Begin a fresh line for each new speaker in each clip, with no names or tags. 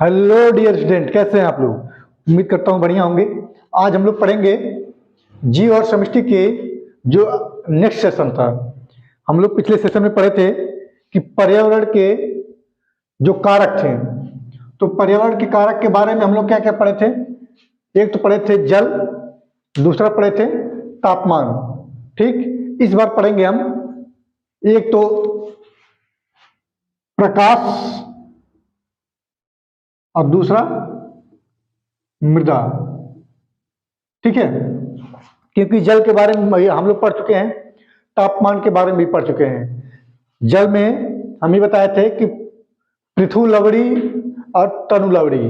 Hello dear student, कैसे हैं आप लोग। उम्मीद करता हूँ बढ़िया होंगे। आज हम लोग पढ़ेंगे जीव और समष्टि के जो नेक्स्ट सेशन था। हम लोग पिछले सेशन में पढ़े थे कि पर्यावरण के जो कारक थे, तो पर्यावरण के कारक के बारे में हम लोग क्या क्या पढ़े थे। एक तो पढ़े थे जल, दूसरा पढ़े थे तापमान। ठीक, इस बार पढ़ेंगे हम एक तो प्रकाश और दूसरा मृदा। ठीक है, क्योंकि जल के बारे में हम लोग पढ़ चुके हैं, तापमान के बारे में भी पढ़ चुके हैं। जल में हम ये बताए थे कि पृथु लवड़ी और तनु लवड़ी।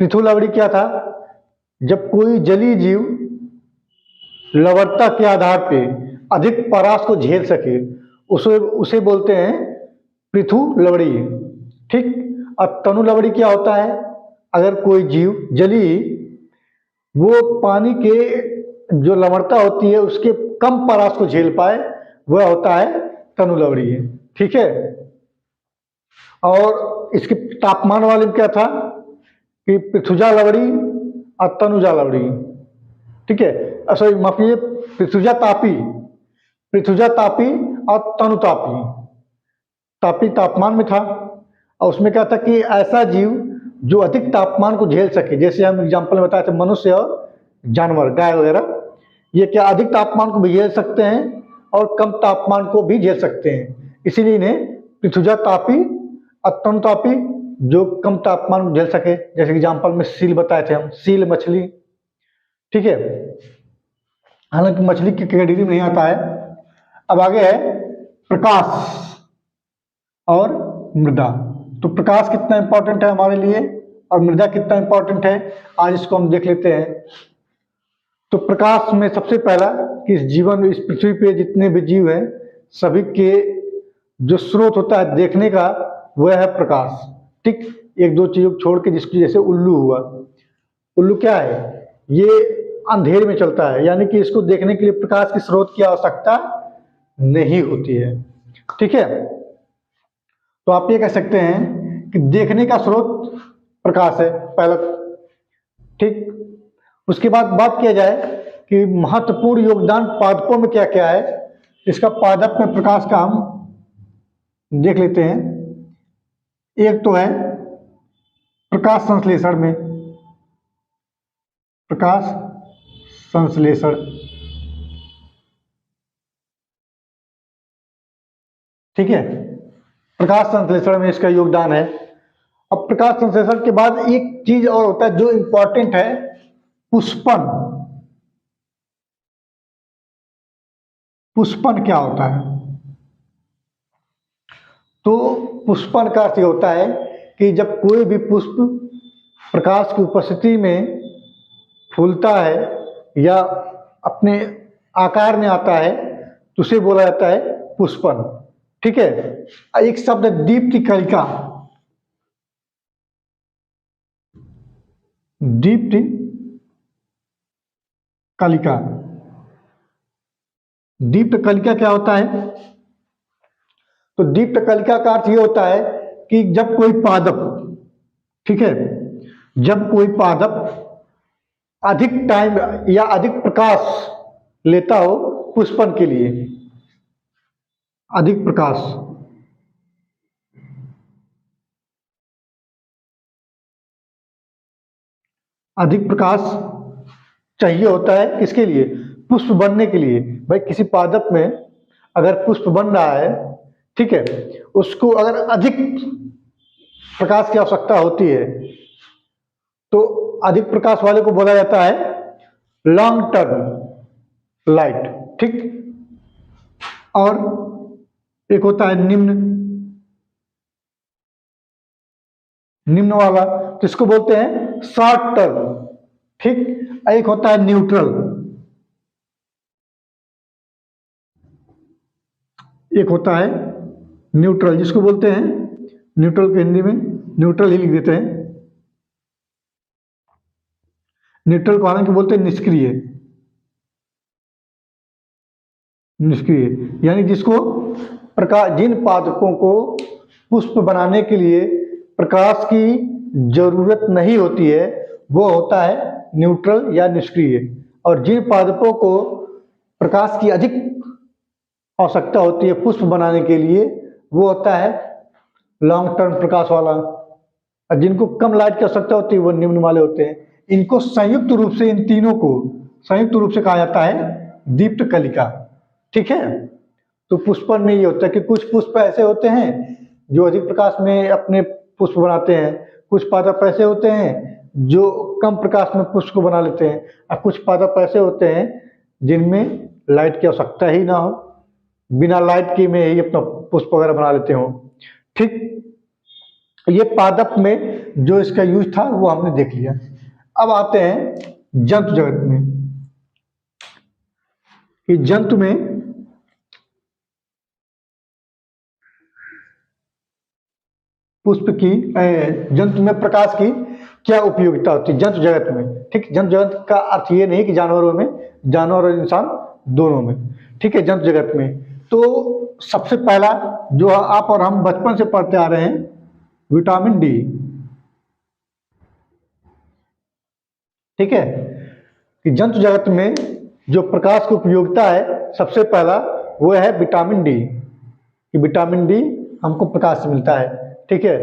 पृथु लवड़ी क्या था? जब कोई जलीय जीव लवणता के आधार पे अधिक परास को झेल सके उसे उसे बोलते हैं पृथु लवड़ी। ठीक, अब तनु लवड़ी क्या होता है? अगर कोई जीव जलीय वो पानी के जो लवणता होती है उसके कम परास को झेल पाए, वह होता है तनु लवड़ी। ठीक है, और इसके तापमान वाले में क्या था कि पृथुजा लवड़ी और तनुजा लवड़ी। ठीक है, सॉरी माफ कीजिए, पृथुजा तापी और तनु तापी। तापी तापमान में था और उसमें क्या था कि ऐसा जीव जो अधिक तापमान को झेल सके, जैसे हम एग्जाम्पल में बताए थे मनुष्य और जानवर, गाय वगैरह, ये क्या अधिक तापमान को भी झेल सकते हैं और कम तापमान को भी झेल सकते हैं। इसीलिए इन्हें पृथुजा तापी और तनु तापी, जो कम तापमान को झेल सके, जैसे एग्जाम्पल में सील बताए थे हम, सील मछली। ठीक है, हालांकि मछली की कैटेगरी में नहीं आता है। अब आगे है प्रकाश और मृदा। तो प्रकाश कितना इंपॉर्टेंट है हमारे लिए और मृदा कितना इंपॉर्टेंट है, आज इसको हम देख लेते हैं। तो प्रकाश में सबसे पहला कि इस जीवन, इस पृथ्वी पे जितने भी जीव हैं सभी के जो स्रोत होता है देखने का, वह है प्रकाश। ठीक, एक दो चीजों को छोड़ के, जिसकी जैसे उल्लू हुआ, उल्लू क्या है? ये अंधेरे में चलता है, यानी कि इसको देखने के लिए प्रकाश की स्रोत की आवश्यकता नहीं होती है। ठीक है, तो आप ये कह सकते हैं कि देखने का स्रोत प्रकाश है पहला। ठीक, उसके बाद बात किया जाए कि महत्वपूर्ण योगदान पादपों में क्या क्या है, इसका पादप में प्रकाश का हम देख लेते हैं। एक तो है प्रकाश संश्लेषण में, प्रकाश संश्लेषण। ठीक है, प्रकाश संश्लेषण में इसका योगदान है। अब प्रकाश संश्लेषण के बाद एक चीज और होता है जो इंपॉर्टेंट है, पुष्पन। पुष्पन क्या होता है? तो पुष्पन का अर्थ होता है कि जब कोई भी पुष्प प्रकाश की उपस्थिति में फूलता है या अपने आकार में आता है तो उसे बोला जाता है पुष्पन। ठीक है, एक शब्द है दीप्ति कलिका। दीप्ति कलिका, दीप्त कलिका क्या होता है? तो दीप्त कलिका का अर्थ ये होता है कि जब कोई पादप, ठीक है, जब कोई पादप अधिक टाइम या अधिक प्रकाश लेता हो पुष्पन के लिए, अधिक प्रकाश, अधिक प्रकाश चाहिए होता है किसके लिए? पुष्प बनने के लिए। भाई किसी पादप में अगर पुष्प बन रहा है, ठीक है, उसको अगर अधिक प्रकाश की आवश्यकता होती है तो अधिक प्रकाश वाले को बोला जाता है लॉन्ग टर्म लाइट। ठीक, और एक होता है निम्न वाला, तो इसको बोलते हैं शॉर्ट टर्म। ठीक, एक होता है न्यूट्रल, एक होता है न्यूट्रल, जिसको बोलते हैं न्यूट्रल के हिंदी में न्यूट्रल ही लिख देते हैं। न्यूट्रल को हालांकि बोलते हैं निष्क्रिय। निष्क्रिय यानी जिसको प्रकाश, जिन पादपों को पुष्प बनाने के लिए प्रकाश की जरूरत नहीं होती है वो होता है न्यूट्रल या निष्क्रिय, और जिन पादपों को प्रकाश की अधिक आवश्यकता होती है पुष्प बनाने के लिए वो होता है लॉन्ग टर्म प्रकाश वाला, और जिनको कम लाइट की आवश्यकता होती है वो निम्न वाले होते हैं। इनको संयुक्त रूप से, इन तीनों को संयुक्त रूप से कहा जाता है दीप्त कलिका। ठीक है, तो पुष्पन में ये होता है कि कुछ पुष्प ऐसे होते हैं जो अधिक प्रकाश में अपने पुष्प बनाते हैं, कुछ पादप ऐसे होते हैं जो कम प्रकाश में पुष्प को बना लेते हैं, और कुछ पादप ऐसे होते हैं जिनमें लाइट की आवश्यकता ही ना हो, बिना लाइट के में ही अपना पुष्प वगैरह बना लेते हो। ठीक, ये पादप में जो इसका यूज था वो हमने देख लिया। अब आते हैं जंतु जगत में, कि जंतु में पुष्प की जंतु में प्रकाश की क्या उपयोगिता होती है जंतु जगत में। ठीक, जंतु जगत का अर्थ ये नहीं कि जानवरों में, जानवर और इंसान दोनों में। ठीक है, जंतु जगत में तो सबसे पहला जो आप और हम बचपन से पढ़ते आ रहे हैं विटामिन डी। ठीक है, कि जंतु जगत में जो प्रकाश की उपयोगिता है सबसे पहला वो है विटामिन डी, कि विटामिन डी हमको प्रकाश से मिलता है। ठीक है,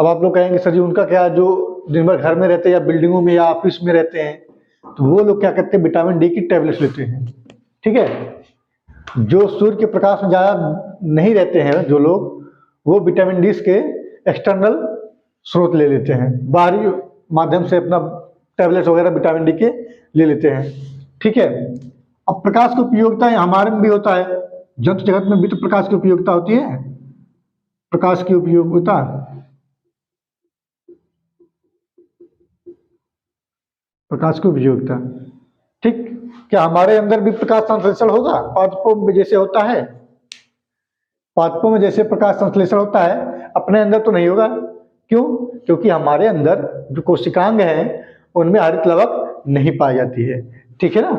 अब आप लोग कहेंगे सर जी उनका क्या, जो दिन भर घर में रहते हैं या बिल्डिंगों में या ऑफिस में रहते हैं तो वो लोग क्या करते हैं विटामिन डी की टैबलेट्स लेते हैं। ठीक है, जो सूर्य के प्रकाश में ज़्यादा नहीं रहते हैं जो लोग, वो विटामिन डी के एक्सटर्नल स्रोत ले लेते हैं, बाहरी माध्यम से अपना टैबलेट्स वगैरह विटामिन डी के ले लेते हैं। ठीक है, अब प्रकाश की उपयोगिता हमारे में भी होता है, जंतु जगत में भी तो प्रकाश की उपयोगिता होती है। प्रकाश की उपयोगिता, प्रकाश की उपयोगिता, ठीक, क्या हमारे अंदर भी प्रकाश संश्लेषण होगा पादपों में जैसे होता है? पादपों में जैसे प्रकाश संश्लेषण होता है अपने अंदर तो नहीं होगा। क्यों? क्योंकि हमारे अंदर जो कोशिकांग हैं उनमें हरित लवक नहीं पाई जाती है। ठीक है ना,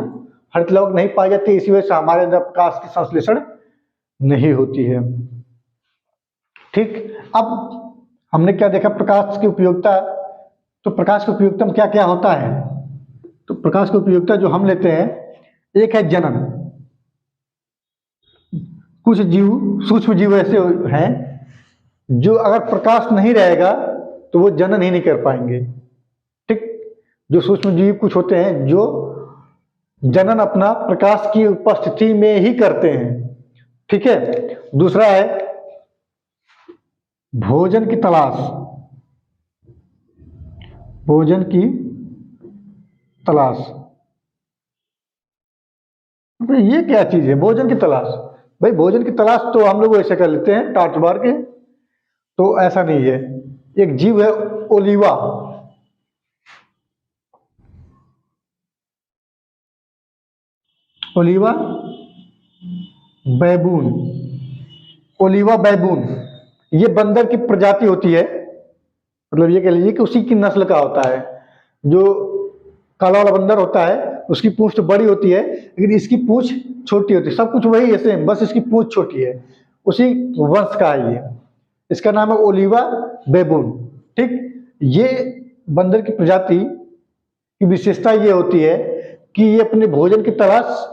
हरित लवक नहीं पाई जाती है, इसी वजह से हमारे अंदर प्रकाश की संश्लेषण नहीं होती है। ठीक, अब हमने क्या देखा प्रकाश की उपयोगिता, तो प्रकाश की उपयोगिता में क्या क्या होता है? तो प्रकाश की उपयोगिता जो हम लेते हैं, एक है जनन। कुछ जीव, सूक्ष्म जीव ऐसे हैं जो अगर प्रकाश नहीं रहेगा तो वो जनन ही नहीं कर पाएंगे। ठीक, जो सूक्ष्म जीव कुछ होते हैं जो जनन अपना प्रकाश की उपस्थिति में ही करते हैं। ठीक है, दूसरा है भोजन की तलाश। भोजन की तलाश, ये क्या चीज है भोजन की तलाश? भाई भोजन की तलाश तो हम लोग ऐसे कर लेते हैं टार्च बार के, तो ऐसा नहीं है। एक जीव है ओलिवा, ओलिवा बैबून, ओलिवा बैबून, ये बंदर की प्रजाति होती है, मतलब ये कह लीजिए कि उसी की नस्ल का होता है। जो काला वाला बंदर होता है उसकी पूंछ तो बड़ी होती है लेकिन इसकी पूंछ छोटी होती है, सब कुछ वही है सेम, बस इसकी पूंछ छोटी है, उसी वंश का है ये। इसका नाम है ओलिवा बैबून। ठीक, ये बंदर की प्रजाति की विशेषता ये होती है कि ये अपने भोजन की तलाश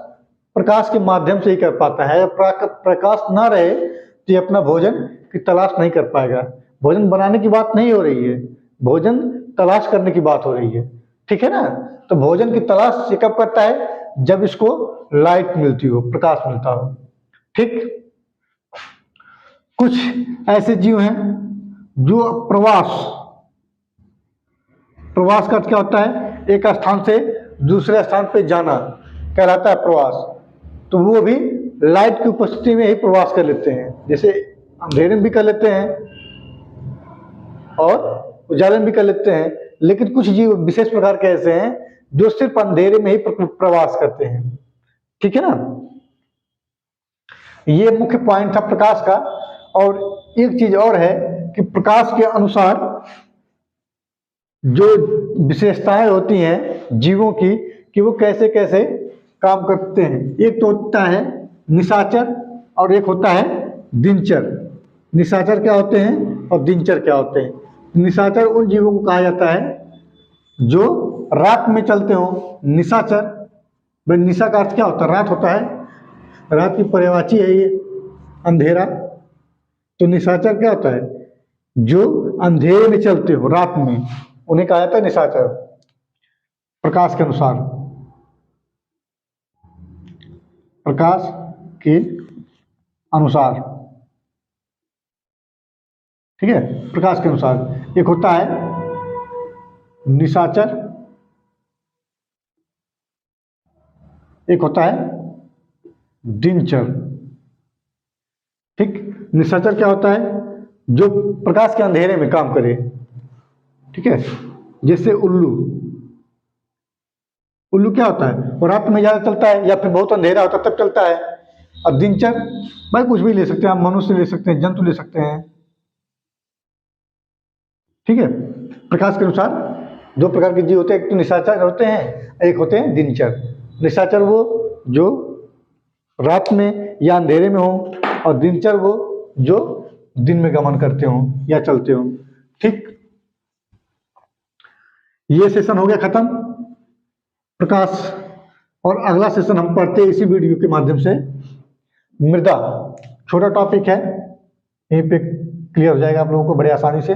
प्रकाश के माध्यम से ही कर पाता है। प्रकाश ना रहे तो ये अपना भोजन की तलाश नहीं कर पाएगा। भोजन बनाने की बात नहीं हो रही है, भोजन तलाश करने की बात हो रही है। ठीक है ना, तो भोजन की तलाश ये कब करता है? जब इसको लाइट मिलती हो, प्रकाश मिलता हो। ठीक, कुछ ऐसे जीव हैं जो प्रवास, प्रवास का क्या होता है? एक स्थान से दूसरे स्थान पे जाना कहलाता है प्रवास। तो वो भी लाइट की उपस्थिति में ही प्रवास कर लेते हैं, जैसे अंधेरे में भी कर लेते हैं और उजाले में भी कर लेते हैं। लेकिन कुछ जीव विशेष प्रकार के ऐसे हैं जो सिर्फ अंधेरे में ही प्रवास करते हैं। ठीक है ना, ये मुख्य पॉइंट था प्रकाश का। और एक चीज और है कि प्रकाश के अनुसार जो विशेषताएं होती हैं जीवों की कि वो कैसे कैसे काम करते हैं। एक तो होता है निशाचर और एक होता है दिनचर। निशाचर क्या होते हैं और दिनचर क्या होते हैं? निशाचर उन जीवों को कहा जाता है जो रात में चलते हो। निशाचर, भाई निशा का अर्थ क्या होता है? रात होता है, रात की पर्यायवाची है ये अंधेरा। तो निशाचर क्या होता है? जो अंधेरे में चलते हो रात में, उन्हें कहा जाता है निशाचर। प्रकाश के अनुसार, प्रकाश के अनुसार, ठीक है, प्रकाश के अनुसार। एक होता है निशाचर, एक होता है दिनचर। ठीक, निशाचर क्या होता है? जो प्रकाश के अंधेरे में काम करे, ठीक है, जैसे उल्लू। उल्लू क्या होता है? वो रात में ज्यादा चलता है या फिर बहुत अंधेरा होता है तब चलता है। और दिनचर, भाई कुछ भी ले सकते हैं आप, मनुष्य ले सकते हैं, जंतु ले सकते हैं, ठीक है। प्रकाश के अनुसार दो प्रकार के जीव होते हैं, एक तो निशाचर होते हैं, एक होते हैं दिनचर। निशाचर वो जो रात में या अंधेरे में हो, और दिनचर वो जो दिन में गमन करते हो या चलते हो। ठीक, ये सेशन हो गया खत्म, प्रकाश। और अगला सेशन हम पढ़ते हैं इसी वीडियो के माध्यम से, मृदा। छोटा टॉपिक है, यहीं पे क्लियर हो जाएगा आप लोगों को बड़े आसानी से।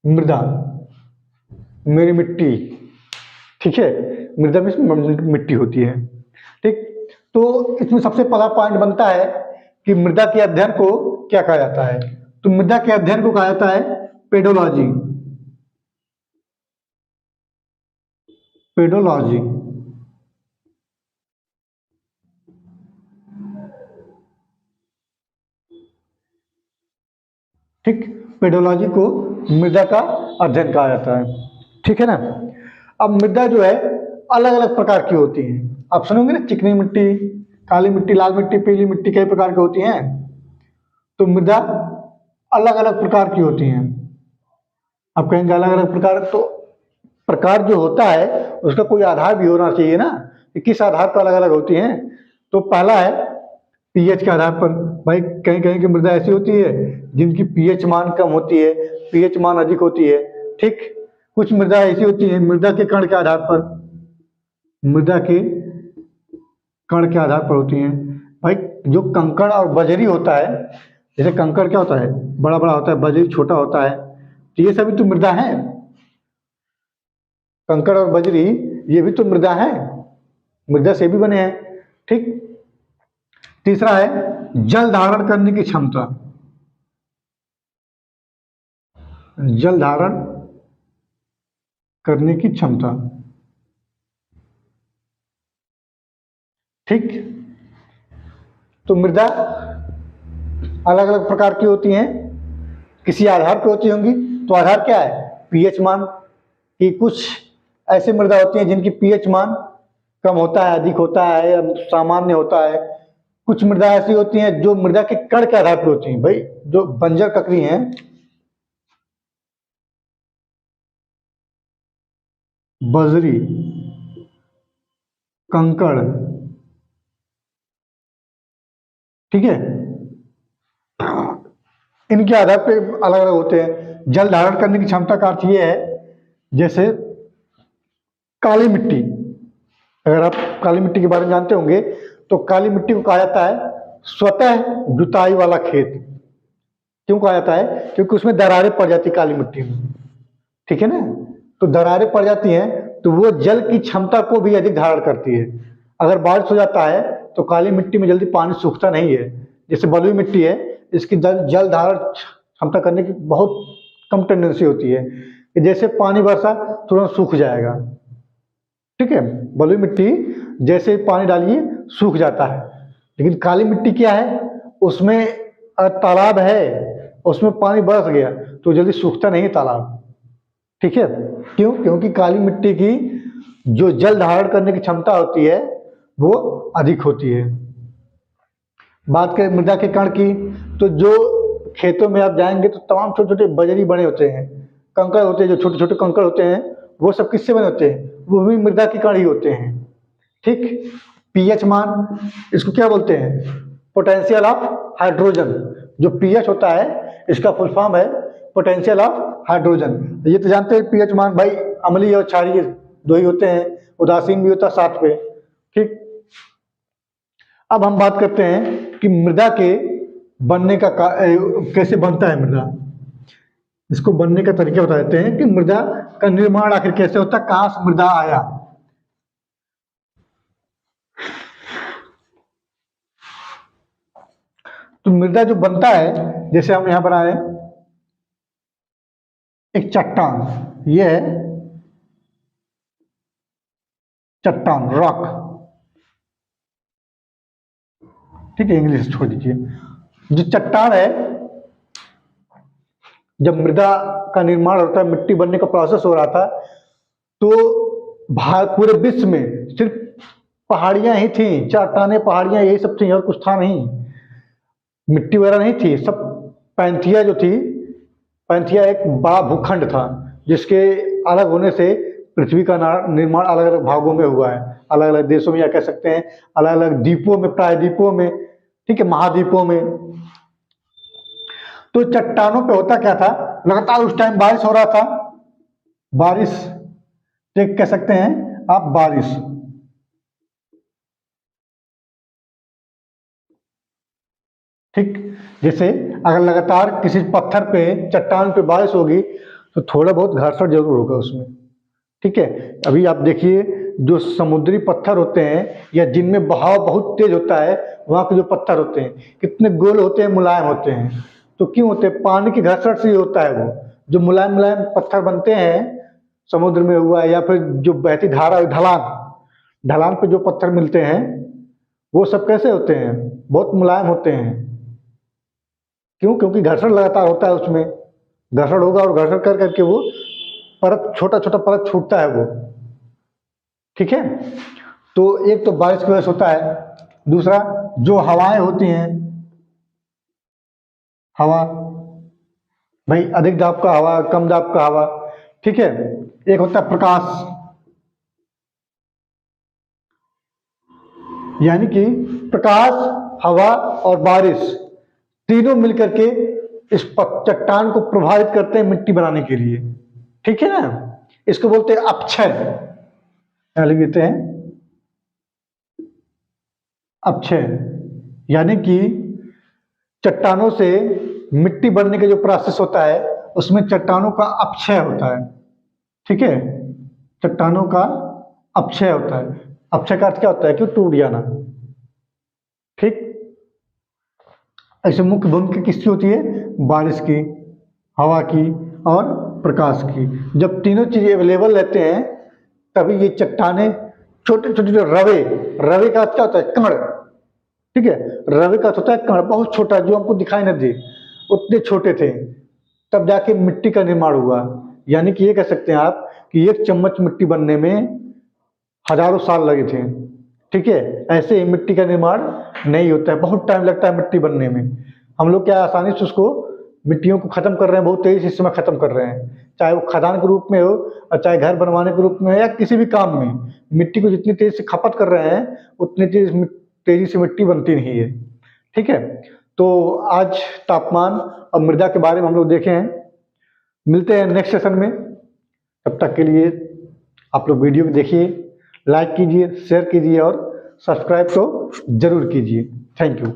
मृदा, मेरी मिट्टी, ठीक है, मृदा में मिट्टी होती है। ठीक, तो इसमें सबसे पहला पॉइंट बनता है कि मृदा के अध्ययन को क्या कहा जाता है? तो मृदा के अध्ययन को कहा जाता है पेडोलॉजी। पेडोलॉजी, ठीक, पेडोलॉजी को मृदा का अध्ययन कहा जाता है, ठीक है ना। अब मृदा जो है अलग अलग प्रकार की होती है, आप सुनोगे ना, चिकनी मिट्टी, काली मिट्टी, लाल मिट्टी, पीली मिट्टी, कई प्रकार की होती हैं। तो मृदा अलग अलग प्रकार की होती हैं। आप कहेंगे अलग अलग प्रकार, तो प्रकार जो होता है उसका कोई आधार भी होना चाहिए ना, कि किस आधार पर अलग अलग होती हैं। तो पहला है पीएच के आधार पर। भाई कहीं कहीं की मृदा ऐसी होती है जिनकी पीएच मान कम होती है, पीएच मान अधिक होती है। ठीक, कुछ मृदा ऐसी होती है मृदा के कण के आधार पर, मृदा के कण के आधार पर होती हैं। भाई जो कंकड़ और बजरी होता है, जैसे कंकड़ क्या होता है? बड़ा बड़ा होता है, बजरी छोटा होता है, तो ये सभी तो मृदा है। कंकड़ और बजरी ये भी तो मृदा है, मृदा से भी बने हैं। ठीक, तीसरा है जल धारण करने की क्षमता। जल धारण करने की क्षमता, ठीक। तो मृदा अलग अलग प्रकार की होती हैं, किसी आधार पर होती होंगी। तो आधार क्या है? पीएच मान। कि कुछ ऐसी मृदा होती हैं जिनकी पीएच मान कम होता है, अधिक होता है या सामान्य होता है। कुछ मृदा ऐसी होती हैं जो मृदा के कण के आधार पर होती हैं। भाई जो बंजर ककड़ी हैं, बजरी, कंकड़, ठीक है, इनके आधार पे अलग अलग होते हैं। जल धारण करने की क्षमता का अर्थ ये है, जैसे काली मिट्टी, अगर आप काली मिट्टी के बारे में जानते होंगे तो काली मिट्टी को कहा जाता है स्वतः जुताई वाला खेत। क्यों कहा जाता है? क्योंकि उसमें दरारें पड़ जाती काली मिट्टी में, ठीक है ना। तो दरारें पड़ जाती हैं तो वो जल की क्षमता को भी अधिक धारण करती है। अगर बारिश हो जाता है तो काली मिट्टी में जल्दी पानी सूखता नहीं है। जैसे बलुई मिट्टी है, इसकी जल धारण क्षमता करने की बहुत कम टेंडेंसी होती है, कि जैसे पानी बरसा तुरंत सूख जाएगा, ठीक है। बलुई मिट्टी जैसे पानी डालिए सूख जाता है। लेकिन काली मिट्टी क्या है? उसमें तालाब है, उसमें पानी बरस गया तो जल्दी सूखता नहीं तालाब, ठीक है। क्यों? क्योंकि काली मिट्टी की जो जल धारण करने की क्षमता होती है वो अधिक होती है। बात करें मृदा के कण की, तो जो खेतों में आप जाएंगे तो तमाम छोटे छोटे बजरी बने होते हैं, कंकड़ होते हैं, जो छोटे छोटे कंकड़ होते हैं वो सब किससे बने होते हैं? वो भी मृदा के कण ही होते हैं, ठीक। पीएच मान, इसको क्या बोलते हैं? Potential of hydrogen. जो पीएच होता है इसका फुल फॉर्म है पोटेंशियल ऑफ हाइड्रोजन। ये तो जानते हैं पीएच मान भाई अम्लीय और क्षारीय दो ही होते हैं, उदासीन भी होता है 7 पे। ठीक, अब हम बात करते हैं कि मृदा के बनने का कैसे बनता है मृदा। इसको बनने का तरीका बता देते हैं कि मृदा का निर्माण आखिर कैसे होता है, कहां से मृदा आया। तो मृदा जो बनता है, जैसे हम यहां बनाए एक चट्टान, ये है चट्टान, रॉक। ठीक है, इंग्लिश छोड़ दीजिए। जो चट्टान है, जब मृदा का निर्माण होता है, मिट्टी बनने का प्रोसेस हो रहा था, तो पूरे विश्व में सिर्फ पहाड़ियां ही थी, चट्टानें पहाड़ियां यही सब थी और कुछ था नहीं, मिट्टी वगैरह नहीं थी। सब पैंथिया जो थी, पैंथिया एक बड़ा भूखंड था जिसके अलग होने से पृथ्वी का निर्माण अलग अलग भागों में हुआ है, अलग अलग देशों में, या कह सकते हैं अलग अलग द्वीपों में, प्रायद्वीपों में, ठीक है, महाद्वीपों में। तो चट्टानों पे होता क्या था, लगातार उस टाइम बारिश हो रहा था, बारिश कह सकते हैं आप बारिश। ठीक, जैसे अगर लगातार किसी पत्थर पे, चट्टान पे बारिश होगी तो थोड़ा बहुत घर्षण जरूर होगा उसमें। ठीक है, अभी आप देखिए जो समुद्री पत्थर होते हैं या जिनमें बहाव बहुत तेज होता है, वहां के जो पत्थर होते हैं कितने गोल होते हैं, मुलायम होते हैं। तो क्यों होते हैं, पानी के घर्षण से ही होता है। वो जो मुलायम मुलायम पत्थर बनते हैं समुद्र में हुआ, या फिर जो बहती धारा, ढलान ढलान पे जो पत्थर मिलते हैं, वो सब कैसे होते हैं, बहुत मुलायम होते हैं। क्यों, क्योंकि घर्षण लगातार होता है उसमें, घर्षण होगा और घर्षण कर करके वो परत, छोटा छोटा परत छूटता है वो। ठीक है, तो एक तो बारिश की वजह से होता है, दूसरा जो हवाएं होती हैं, हवा भाई अधिक दाब का हवा, कम दाब का हवा। ठीक है, एक होता है प्रकाश, यानी कि प्रकाश, हवा और बारिश तीनों मिलकर के इस चट्टान को प्रभावित करते हैं मिट्टी बनाने के लिए। ठीक है ना, इसको बोलते हैं अपक्षय, लिख देते हैं अपक्षय, यानी कि चट्टानों से मिट्टी बनने का जो प्रोसेस होता है उसमें चट्टानों का अपक्षय होता है। ठीक है, चट्टानों का अपक्षय होता है। अपक्षय का अर्थ क्या होता है कि टूट जाना। ठीक, ऐसे मुख्य भूमिका किसकी होती है, बारिश की, हवा की और प्रकाश की। जब तीनों चीजें अवेलेबल रहते हैं तभी ये चट्टाने, छोटे छोटे जो रवे, रवे का अर्थ क्या होता है, कण। ठीक है, रवे का अर्थ होता है कण, बहुत छोटा, जो हमको दिखाई न दे, उतने छोटे थे, तब जाके मिट्टी का निर्माण हुआ। यानी कि ये कह सकते हैं आप कि एक चम्मच मिट्टी बनने में हजारों साल लगे थे। ठीक है, ऐसे ही मिट्टी का निर्माण नहीं होता है, बहुत टाइम लगता है मिट्टी बनने में। हम लोग क्या आसानी से उसको, मिट्टियों को खत्म कर रहे हैं, बहुत तेजी से इस समय खत्म कर रहे हैं, चाहे वो खदान के रूप में हो और चाहे घर बनवाने के रूप में या किसी भी काम में। मिट्टी को जितनी तेजी से खपत कर रहे हैं उतनी तेजी से मिट्टी बनती नहीं है। ठीक है, तो आज तापमान और मृदा के बारे में हम लोग देखे हैं। मिलते हैं नेक्स्ट सेशन में, तब तक के लिए आप लोग वीडियो को देखिए, लाइक कीजिए, शेयर कीजिए और सब्सक्राइब तो जरूर कीजिए। Thank you.